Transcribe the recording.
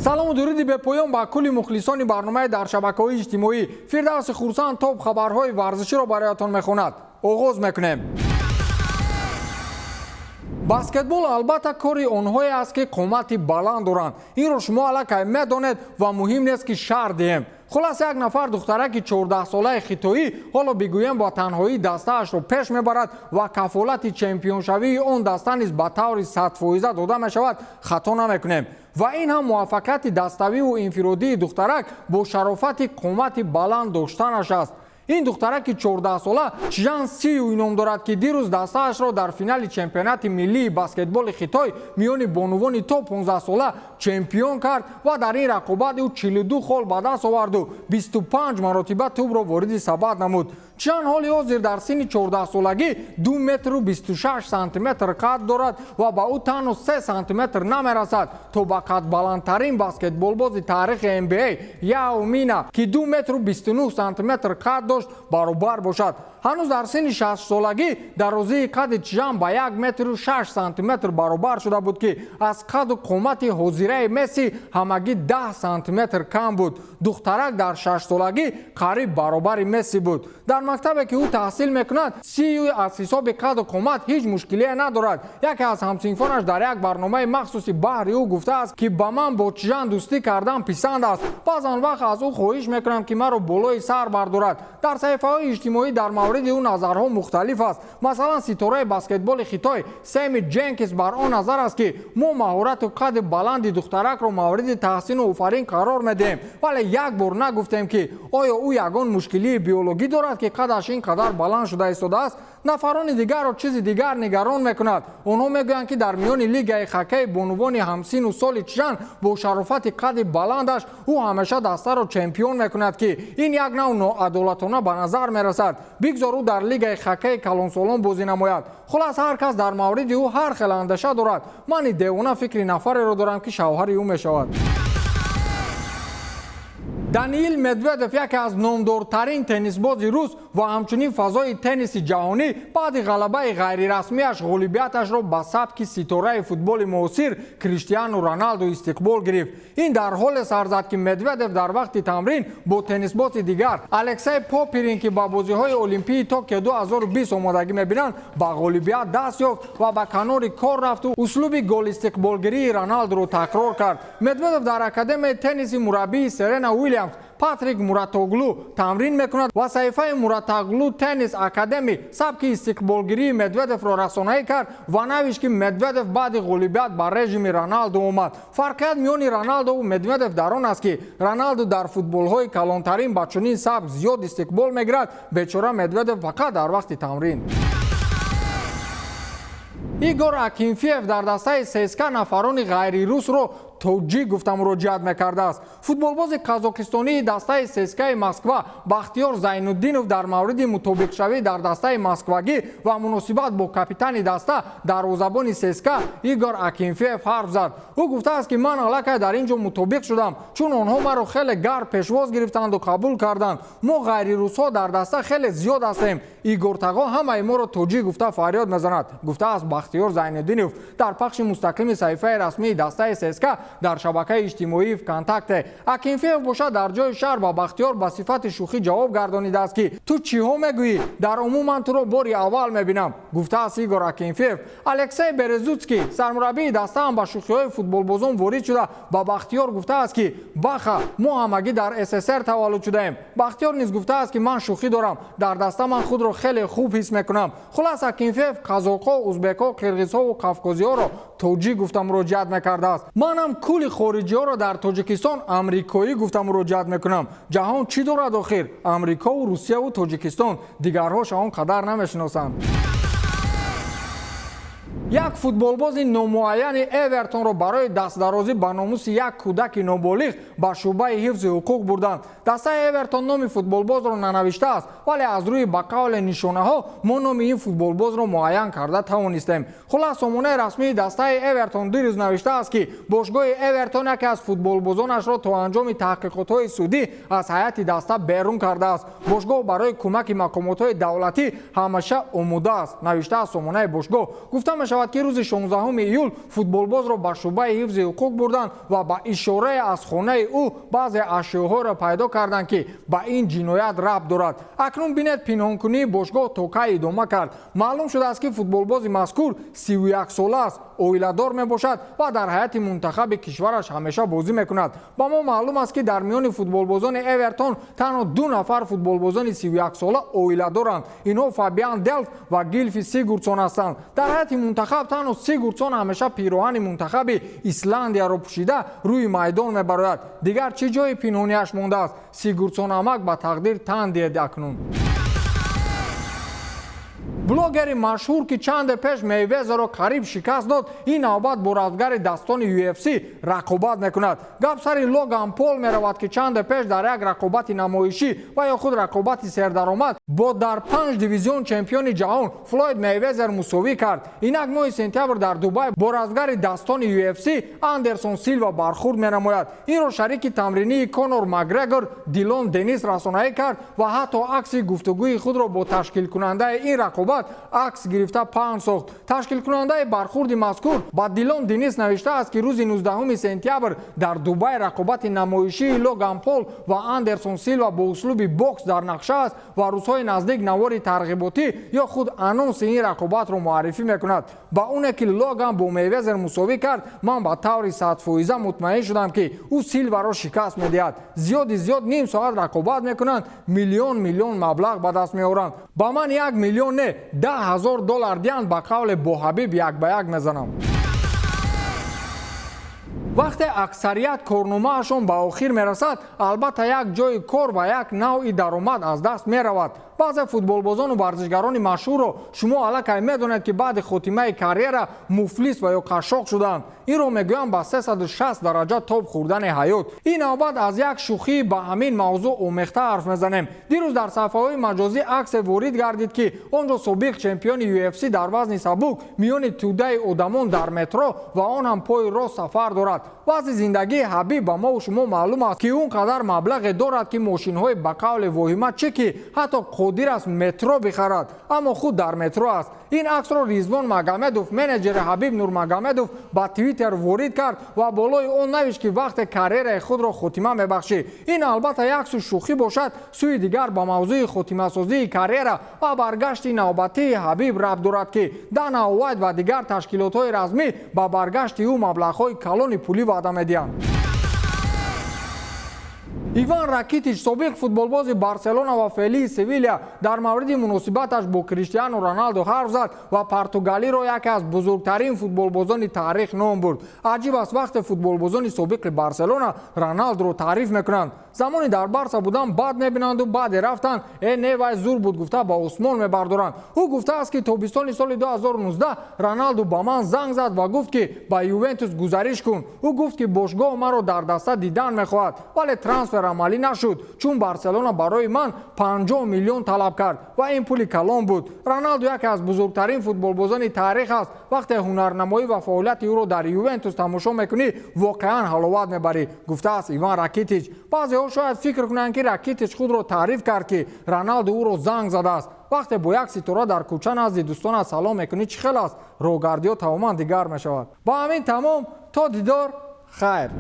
салому дуруди бепоён ба кулли мухлисони барномаи дар шабакаҳои иҷтимоӣ. Фирдавси Хурсанд топ хабарҳои варзиширо бароятон мехонад. оғоз мекунем. баскетбол албатта кори онҳое аст ки қомати баланд доранд. инро шумо аллакай медонед ва муҳим нест ки шарҳ диҳем. хулас як нафар духтараки 14-солаи хитоӣ ҳоло бигӯем ба танҳоӣ дастаашро пеш мебарад ва кафолати чемпионшавии он даста низ ба таври 100% дода мешавад, хато намекунем. ва ин ҳам муваффақияти даставию инфиродии духтарак бо шарофати қомати баланд доштанаш аст. ин духтараки 14-сола Чжан Сию ном дорад ки дирӯз дастаашро дар финали чемпионати миллии баскетболи Хитой миёни бонувони то 15-сола чемпион кард ва дар ин рақобат ӯ 42 хол ба даст оварду 25 маротиба тӯбро вориди сабад намуд. Чжан ҳоли ҳозир дар синни 14-солагӣ 2 метру 26 сантиметр қад дорад ва ба ӯ танҳо 3 сантиметр намерасад то ба қадбаландтарин баскетболбози таърихи NBA Яо Мина ки 2 метру 29 сантиметр қад дошт баробар бошад. ҳанӯз дар синни 60-солагӣ дарозии қади Чжан ба 1 метру 6 сантиметр баробар шуда буд ки аз қаду қомати ҳозираи Месси ҳамагӣ 10 сантиметр кам буд. духтарак дар 6-солагӣ қариб баробари Месси буд. дар мактабе ки ӯ таҳсил мекунад, Сию аз ҳисоби қаду қомат ҳеҷ мушкилие надорад. яке аз ҳамсинфонаш дар як барномаи махсуси баҳри ӯ гуфтааст ки ба ман бо Чжан дӯстӣ кардан писанд аст. баъзан вақт аз ӯ хоҳиш мекунам ки маро болои сар бардорад. дар саҳифаҳои иҷтимоӣ дар мавриди ӯ назарҳо мухталиф аст. масалан ситораи баскетболи Хитой Семи Дженкинс бар он назар аст ки мо маҳорату қади баланди духтаракро мавриди таҳсину офарин қарор медиҳем, вале як бор нагуфтем ки оё ӯ ягон мушкилии биологӣ дорад ки қадаш ин қадар баланд шуда истодааст. нафарони дигарро чизи дигар нигарон мекунад. онҳо мегӯянд ки дар миёни лигаи хоккеи бонувони ҳамсину соли Чжан бо шарофати қади баландаш ӯ ҳамеша дастаро чемпион мекунад ки ин як навъ ноадолатона ба назар мерасад. бигзор ӯ дар лигаи хоккеи калонсолон бозӣ намояд. хулас ҳар кас дар мавриди ӯ ҳар хел андеша дорад. ман ин девона фикри нафареро дорам ки шавҳари ӯ мешавад. Даниил Медведев яке аз номдортарин теннисбози рус ва ҳамчунин фазои тенниси ҷаҳонӣ баъди ғалабаи ғайрирасмияш ғолибияташро ба сабки ситораи футболи муосир Криштиану Роналду истиқбол гирифт. ин дар ҳоле сар зад ки Медведев дар вақти тамрин бо теннисбози дигар Алексей Попирин ки ба бозиҳои олимпии Токио 2020 омодагӣ мебинанд ба ғолибият даст ёфт ва ба канори кор рафту услуби голистиқболгирии Роналдуро такрор кард. Медведев дар академияи тенниси мураббии Серена Уильямс Патрик Муратоглу тамрин мекунад ва саҳифаи Муратоглу Tennis Academy сабки истиқболгирии Медведевро расонаӣ кард ва навишт ки Медведев баъди ғолибият ба режими Роналду омад. фарқият миёни Роналду ва Медведев дар он аст ки Роналду дар футболҳои калонтарин ба чунин сабк зиёд истиқбол мегирад, бечора Медведев фақат дар вақти тамрин. Игор Акинфеев дар дастаи ССК нафарони ғайрирусро тоҷик гуфта муроҷиат мекардааст. футболбози қазокистонии дастаи ССКаи Москва Бахтиёр Зайнуддинов дар мавриди мутобиқшавӣ дар дастаи москвагӣ ва муносибат бо капитани даста дарвозабони ССК Игор Акинфеев ҳарф зад. ӯ гуфтааст ки ман аллакай дар ин ҷо мутобиқ шудам, чун онҳо маро хеле гард пешвоз гирифтанду қабул карданд. мо ғайрирусҳо дар даста хеле зиёд ҳастем. Игор Таго ҳамаи моро тоҷик гуфта фарёд мезанад, гуфтааст Бахтиёр Зайнуддинов дар пахши мустақими саҳифаи расмии дастаи ССК дар шабакаи иҷтимоии ВКонтакте. Акинфеев бошад дар ҷои шаҳр ба Бахтиёр ба сифати шӯхӣ ҷавоб гардонидааст ки ту чиҳо мегӯӣ, дар умум ман туро бори аввал мебинам, гуфтааст Игор Акинфеев. Алексей Березуцкий сармураббии дастаам ба шӯхиҳои футболбозон ворид шуда ба Бахтиёр гуфтааст ки баха мо ҳамагӣ дар СССР таваллуд шудаем. Бахтиёр низ гуфтааст ки ман шӯхӣ дорам, дар даста ман худро хеле хуб ҳис мекунам. хулас Акинфеев қазоқҳо, узбекҳо, қирғизҳо ва кавқозиҳоро тоҷик гуфта муроҷиат мекардааст. манам кули хориҷиҳоро дар Тоҷикистон амрикоӣ гуфта муроҷиат мекунам. ҷаҳон чӣ дорад охир? амрикову Русияву Тоҷикистон, дигарҳоша он қадар намешиносанд. як футболбози номуайяни Эвертонро барои дастдарозӣ ба номуси як кӯдаки ноболиғ ба шуъбаи ҳифзи ҳуқуқ бурданд. дастаи Эвертон номи футболбозро нанавиштааст, вале аз рӯи ба қавли нишонаҳо мо номи ин футболбозро муайян карда тавонистем. хулас сомонаи расмии дастаи Эвертон дирӯз навиштааст ки бошгоҳи Эвертон яке аз футболбозонашро то анҷоми таҳқиқотҳои судӣ аз ҳайати даста берун кардааст. бошгоҳ барои кӯмаки мақомотҳои давлатӣ ҳамаша омода аст, навиштааст сомонаи бошгоҳ. гуфта мешавад мешавад ки рӯзи 16 июл футболбозро ба шуъбаи ҳифзи ҳуқуқ бурданд ва ба ишораи аз хонаи ӯ баъзе ашёҳоро пайдо карданд ки ба ин ҷиноят рабт дорад. акнун бинед пинҳонкунии бошгоҳ то кай идома кард. маълум шудааст ки футболбози мазкур 31 сола аст, оиладор мебошад ва дар ҳайати мунтахаби кишвараш ҳамеша бозӣ мекунад. ба мо маълум аст ки дар миёни футболбозони Эвертон танҳо 2 нафар футболбозони 31 сола оиладоранд. инҳо Фабиан Делф ва Гилфи Сигурдсон ҳастанд. дар ҳайати мунтахаб танҳо Сигурдсон ҳамеша пироҳани мунтахаби Исландияро пӯшида рӯи майдон мебарояд. дигар чӣ ҷои пинҳонияш мондааст? Сигурдсон амак ба тақдир тан диҳед акнун. блогери машҳур ки чанде пеш Мейвезерро қариб шикаст дод, ин навбат бо равзгари дастони UFC рақобат мекунад. гап сари Логан Пол меравад ки чанде пеш дар як рақобати намоишӣ ва ё худ рақобати сердаромад бо дар 5 дивизион чемпиони ҷаҳон Флойд Мейвезер мусовӣ кард. инак моҳи сентябр дар Дубай бо равзгари дастони UFC Андерсон Силва бархурд менамояд. инро шарики тамринии Конор Макгрегор Дилон Денис расонаӣ кард ва ҳатто акси гуфтугӯи худро бо ташкилкунандаи ин рақобат акс гирифта паҳн сохт. ташкилкунандаи бархурди мазкур ба Дилон Денис навиштааст ки рӯзи 19 сентябр дар Дубай рақобати намоишии Логан Пол ва Андерсон Силва бо услуби бокс дар нақша аст ва рӯзҳои наздик навори тарғиботӣ ё худ анонси ин рақобатро муаррифӣ мекунад. ба оне ки Логан бо Мейвезер мусовӣ кард, ман ба таври 100% мутмаин шудам ки ӯ Силваро шикаст медиҳад. зиёди зиёд ним соат рақобат мекунанд, миллион маблағ ба даст меоранд. ба ман $1 миллион не $10,000 диҳанд, ба қавле бо Ҳабиб як ба як мезанам. вақте аксарият корномаашон ба охир мерасад, албатта як ҷои кор ва як навъи даромад аз даст меравад. баъзе футболбозону варзишгарони машҳурро шумо аллакай медонед ки баъди хотимаи карьера муфлис ва ё қашшоқ шуданд. инро мегӯям ба 360 дараҷа тоб хӯрдани ҳаёт. ин навбат аз як шӯхӣ ба ҳамин мавзӯъ омехта ҳарф мезанем. дирӯз дар саҳифаҳои маҷозӣ аксе ворид гардид ки он ҷо собиқ чемпиони UFC дар вазни сабук миёни тӯдаи одамон дар метро ва он ҳам пои рост сафар дорад. вазни зиндагии Ҳабиб ба мову шумо маълум аст ки он қадар маблағе дорад ки мошинҳои ба қавли воҳима чӣ ки ҳатто қодир аст метро бихарад, аммо худ дар метро аст. ин аксро Ризвон Магомедов, менеҷери Ҳабиб Нурмагомедов, ба Твиттер ворид кард ва болои он навишт ки вақте карьераи худро хотима мебахшӣ. ин албатта як сӯ шӯхӣ бошад, сӯи дигар ба мавзӯи хотимасозии карьера ва баргашти навбатии Ҳабиб рабт дорад ки Дана Уайт ва дигар ташкилотҳои размӣ ба баргашти ӯ маблағҳои калони пулӣ ваъда медиҳанд. Иван Ракитич, собиқ футболбози Барселона ва феълии Севилия, дар мавриди муносибаташ бо Криштиану Роналдо ҳарф зад ва Португалиро яке аз бузургтарин футболбозони таърих ном бурд. аҷиб аст вақте футболбозони собиқи Барселона Роналдоро таъриф мекунанд. замони дар Барса будан бад мебинанду баъде рафтан не вай зур буд гуфта ба осмон мебардоранд. ӯ гуфтааст ки тобистони соли 2019 Роналдо ба ман занг зад ва гуфт ки ба Ювентус гузариш кун. ӯ гуфт ки бошгоҳ маро дар даста дидан мехоҳад, вале трансфер амалӣ нашуд, чун Барселона барои ман 50 миллион талаб кард ва ин пули калон буд. Роналдо яке аз бузургтарин футболбозони таърих аст. вақте ҳунарнамоӣ ва фаъолияти ӯро дар Ювентус тамошо мекунӣ, воқеан ҳаловат мебарӣ, гуфтааст Иван Ракитич. баъзеҳо шояд фикр кунанд ки Ракитич худро таъриф кард ки Роналдо ӯро занг задааст. вақте бо як ситора дар кӯча назди дӯстонат салом мекунӣ чӣ хел аст? роҳгардиҳо тамоман дигар мешавад. ба ҳамин тамом, то дидор, хайр.